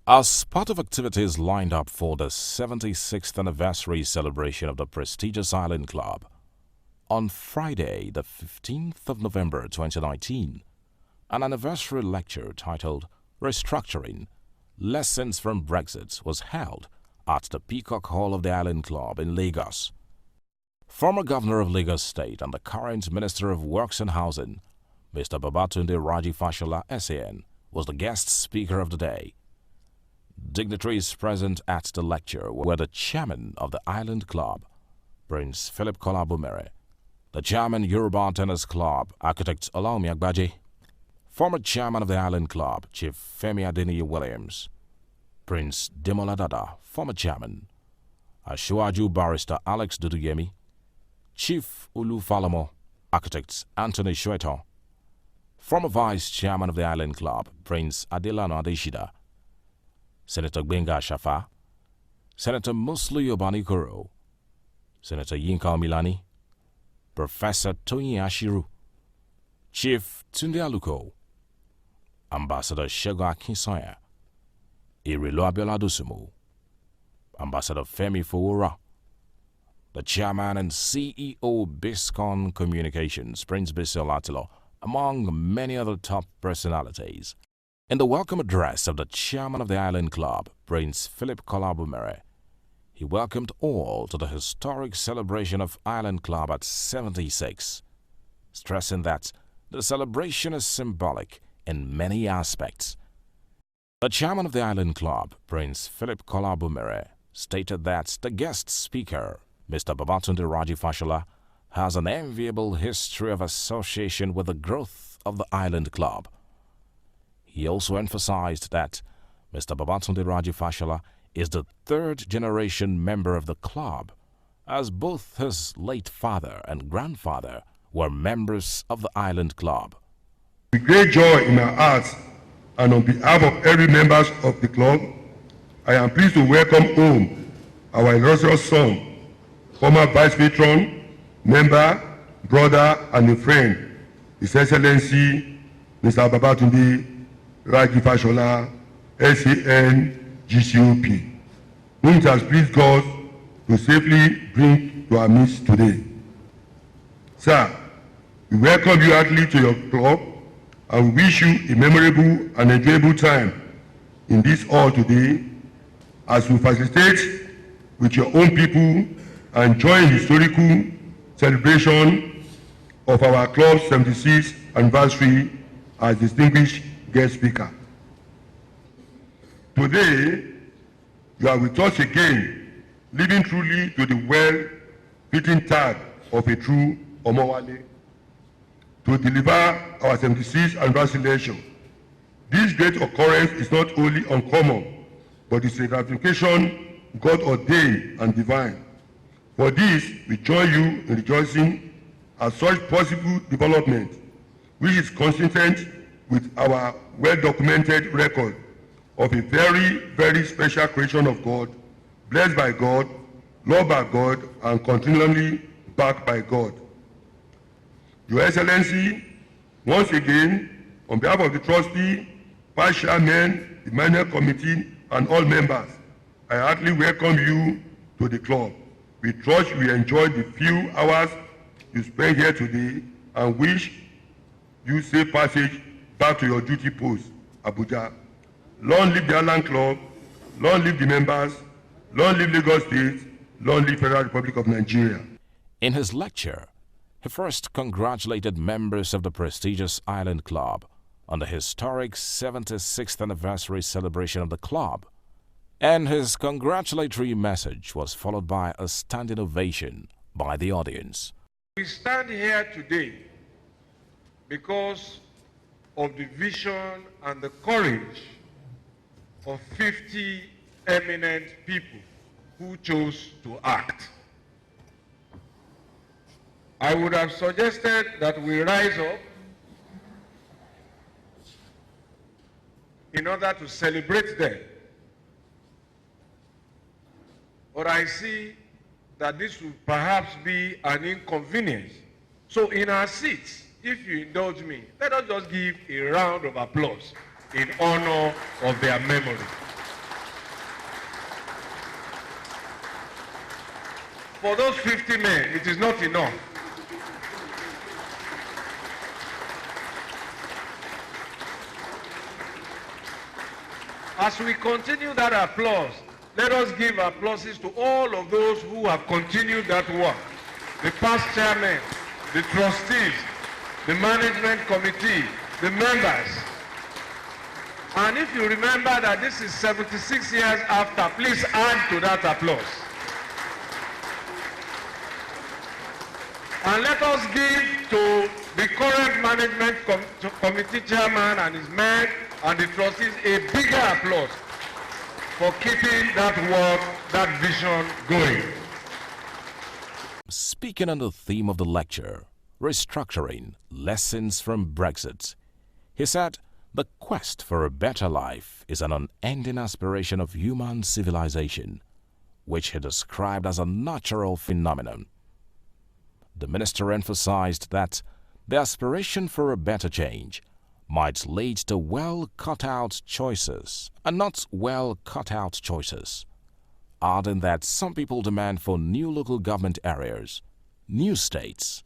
As part of activities lined up for the 76th anniversary celebration of the prestigious Island Club, on Friday, the 15th of November 2019, an anniversary lecture titled Restructuring Lessons from Brexit was held at the Peacock Hall of the Island Club in Lagos. Former Governor of Lagos State and the current Minister of Works and Housing, Mr. Babatunde Raji Fashola, SAN, was the guest speaker of the day. Dignitaries present at the lecture were the chairman of the Island Club, Prince Philip Kolabumere, the chairman Yoruba Tennis Club, Architect Olaomi Agbaje, former chairman of the Island Club, Chief Femi Adeniyi Williams, Prince Demola Dada, former chairman, Asiwaju Barrister Alex Duduyemi, Chief Ulu Falamo, Architect Anthony Shweto, former vice chairman of the Island Club, Prince Adelano Adeshida, Senator Gbenga Shafa, Senator Musli Obani Koro, Senator Yinka Milani, Professor Toyin Ashiru, Chief Tunde Aluko, Ambassador Segun Akinsanya, Irilo Abiola Dosunmu, Ambassador Femi Fowora, the chairman and CEO Biscon Communications, Prince Bisil Atilo, among many other top personalities. In the welcome address of the chairman of the Island Club, Prince Philip Kolabumere, he welcomed all to the historic celebration of Island Club at 76, stressing that the celebration is symbolic in many aspects. The chairman of the Island Club, Prince Philip Kolabumere, stated that the guest speaker, Mr. Babatunde Raji Fashola, has an enviable history of association with the growth of the Island Club. He also emphasized that Mr. Babatunde Raji Fashola is the third-generation member of the club, as both his late father and grandfather were members of the Island Club. With great joy in our hearts and on behalf of every member of the club, I am pleased to welcome home our illustrious son, former vice patron, member, brother, and a friend, His Excellency Mr. Babatunde Raji Fashola, SAN, GCOP, whom it has pleased God to safely bring to our midst today. Sir, we welcome you heartily to your club and we wish you a memorable and enjoyable time in this hall today as we facilitate with your own people and join the historical celebration of our club's 76th anniversary as distinguished guest speaker. Today, you are with us again, living truly to the well-fitting tag of a true Omowale, to deliver our 76th anniversary lecture. This great occurrence is not only uncommon, but is a gratification God ordained and divine. For this, we join you in rejoicing at such possible development, which is consistent with our well-documented record of a very, very special creation of God, blessed by God, loved by God, and continually backed by God. Your Excellency, once again, on behalf of the trustee, vice chairman, the management committee, and all members, I heartily welcome you to the club. We trust you enjoyed the few hours you spent here today and wish you safe passage back to your duty post, Abuja. Long live the Island Club, long live the members, long live Lagos State, long live Federal Republic of Nigeria. In his lecture, he first congratulated members of the prestigious Island Club on the historic 76th anniversary celebration of the club, and his congratulatory message was followed by a standing ovation by the audience. We stand here today because of the vision and the courage of 50 eminent people who chose to act. I would have suggested that we rise up in order to celebrate them. But I see that this will perhaps be an inconvenience. So in our seats, if you indulge me, let us just give a round of applause in honor of their memory. for those 50 men, it is not enough. As we continue that applause, let us give applauses to all of those who have continued that work. The past chairmen, the trustees, the management committee, the members. And if you remember that this is 76 years after, please add to that applause. And let us give to the current management committee chairman and his men and the trustees a bigger applause for keeping that work, that vision going. Speaking on the theme of the lecture, Restructuring Lessons from Brexit, he said the quest for a better life is an unending aspiration of human civilization, which he described as a natural phenomenon. The minister emphasized that the aspiration for a better change might lead to well-cut-out choices and not well-cut-out choices, adding that some people demand for new local government areas, new states,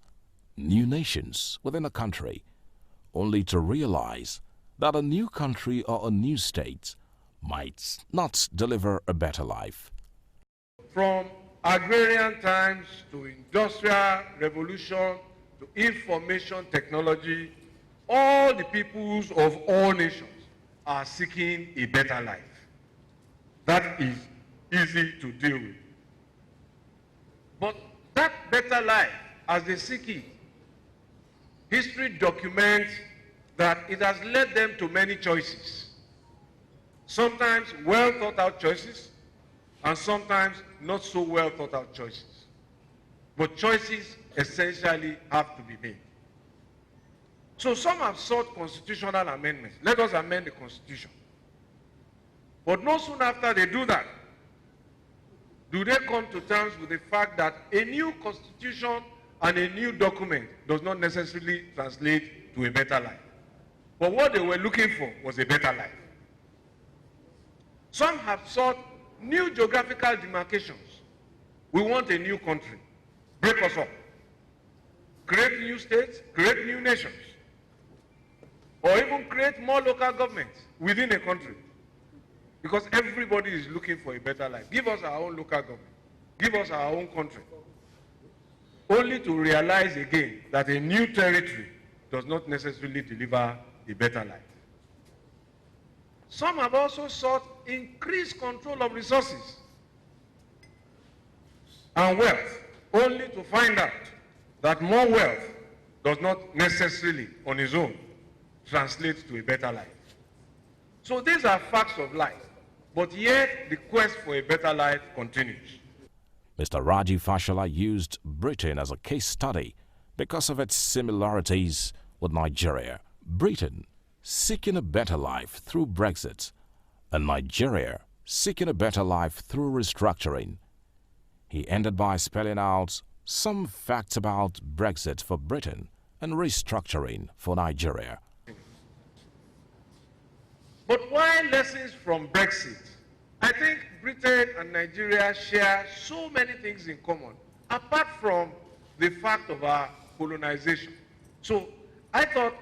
new nations within a country, only to realize that a new country or a new state might not deliver a better life. From agrarian times to industrial revolution to information technology, all the peoples of all nations are seeking a better life. That is easy to deal with. But that better life, as they seek it, history documents that it has led them to many choices. Sometimes well thought out choices, and sometimes not so well thought out choices. But choices essentially have to be made. So some have sought constitutional amendments. Let us amend the Constitution. But no soon after they do that, do they come to terms with the fact that a new constitution and a new document does not necessarily translate to a better life. But what they were looking for was a better life. Some have sought new geographical demarcations. We want a new country. Break us up. Create new states, create new nations. Or even create more local governments within a country. Because everybody is looking for a better life. Give us our own local government. Give us our own country. Only to realize again that a new territory does not necessarily deliver a better life. Some have also sought increased control of resources and wealth, only to find out that more wealth does not necessarily, on its own, translate to a better life. So these are facts of life, but yet the quest for a better life continues. Mr. Rajiv Fashola used Britain as a case study because of its similarities with Nigeria. Britain seeking a better life through Brexit, and Nigeria seeking a better life through restructuring. He ended by spelling out some facts about Brexit for Britain and restructuring for Nigeria. But why lessons from Brexit? I think Britain and Nigeria share so many things in common, apart from the fact of our colonization. So I thought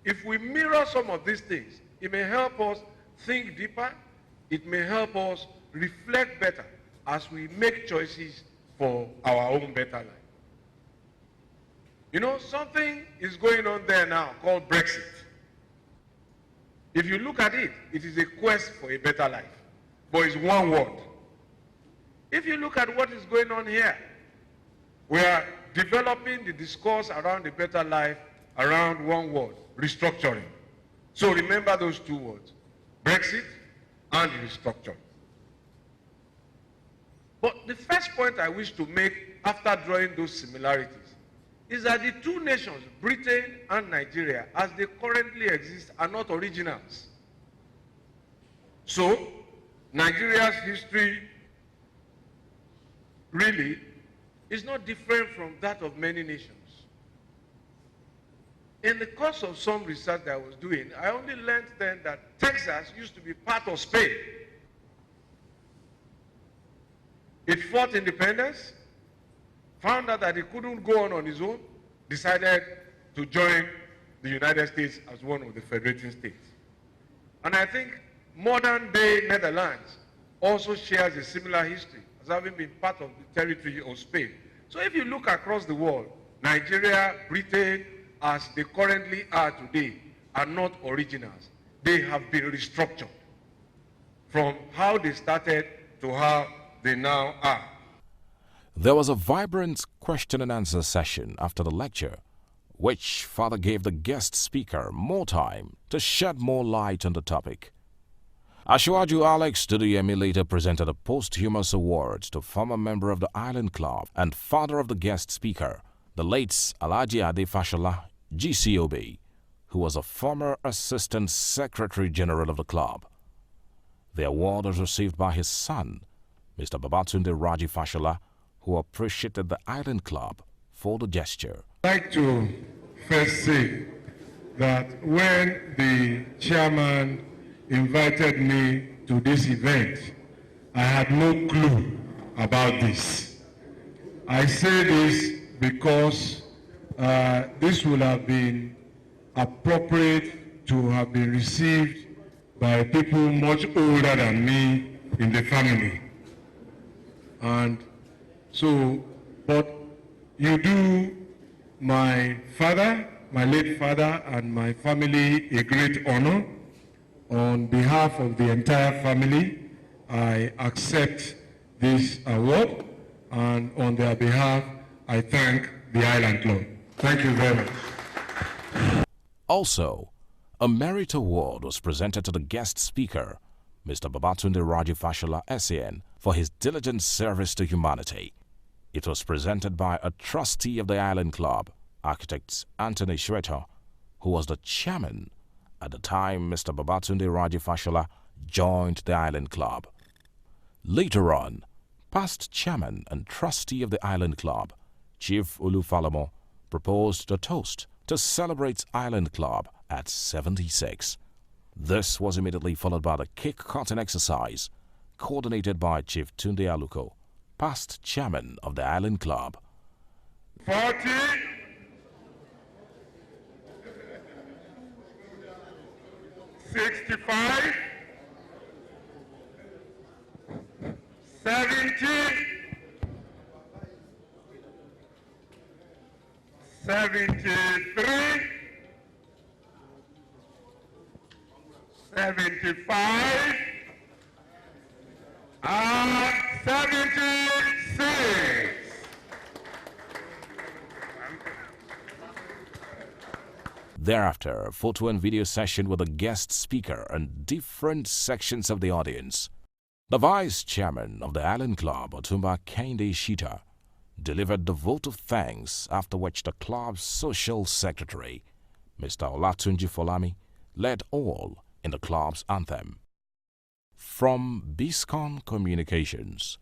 if we mirror some of these things, it may help us think deeper, it may help us reflect better as we make choices for our own better life. You know, something is going on there now called Brexit. If you look at it, it is a quest for a better life. But it's one word. If you look at what is going on here, we are developing the discourse around a better life around one word, restructuring. So remember those two words, Brexit and restructuring. But the first point I wish to make after drawing those similarities is that the two nations, Britain and Nigeria, as they currently exist, are not originals. So, Nigeria's history really is not different from that of many nations. In the course of some research that I was doing, I only learned then that Texas used to be part of Spain. It fought independence, found out that he couldn't go on his own, decided to join the United States as one of the federating states. And I think modern-day Netherlands also shares a similar history, as having been part of the territory of Spain. So if you look across the world, Nigeria, Britain, as they currently are today, are not originals. They have been restructured from how they started to how they now are. There was a vibrant question and answer session after the lecture, which further gave the guest speaker more time to shed more light on the topic. Asiwaju Alex Duduyemi later presented a posthumous award to former member of the Island Club and father of the guest speaker, the late Alhaji Ade Fashola, GCOB, who was a former Assistant Secretary General of the club. The award was received by his son, Mr. Babatunde Raji Fashola, who appreciated the Island Club for the gesture. I'd like to first say that when the chairman invited me to this event, I had no clue about this. I say this because this would have been appropriate to have been received by people much older than me in the family. And so, but you do my father, my late father, and my family a great honor. On behalf of the entire family, I accept this award, and on their behalf, I thank the Island Club. Thank you very much. Also, a merit award was presented to the guest speaker, Mr. Babatunde Raji Fashola SAN, for his diligent service to humanity. It was presented by a trustee of the Island Club, Architect Anthony Shweto, who was the chairman at the time Mr. Babatunde Raji Fashola joined the Island Club. Later on, past chairman and trustee of the Island Club, Chief Olufalomo, proposed a toast to celebrate Island Club at 76. This was immediately followed by the cake cutting exercise, coordinated by Chief Tunde Aluko, past chairman of the Island Club. 40, 65, 70, 73, 75, and 76. Thereafter, a photo and video session with a guest speaker and different sections of the audience. The vice chairman of the Island Club, Otumba Kehinde Shita, delivered the vote of thanks, after which the club's social secretary, Mr. Olatunji Folami, led all in the club's anthem. From Biscon Communications,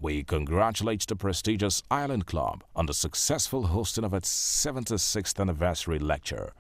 we congratulate the prestigious Island Club on the successful hosting of its 76th anniversary lecture.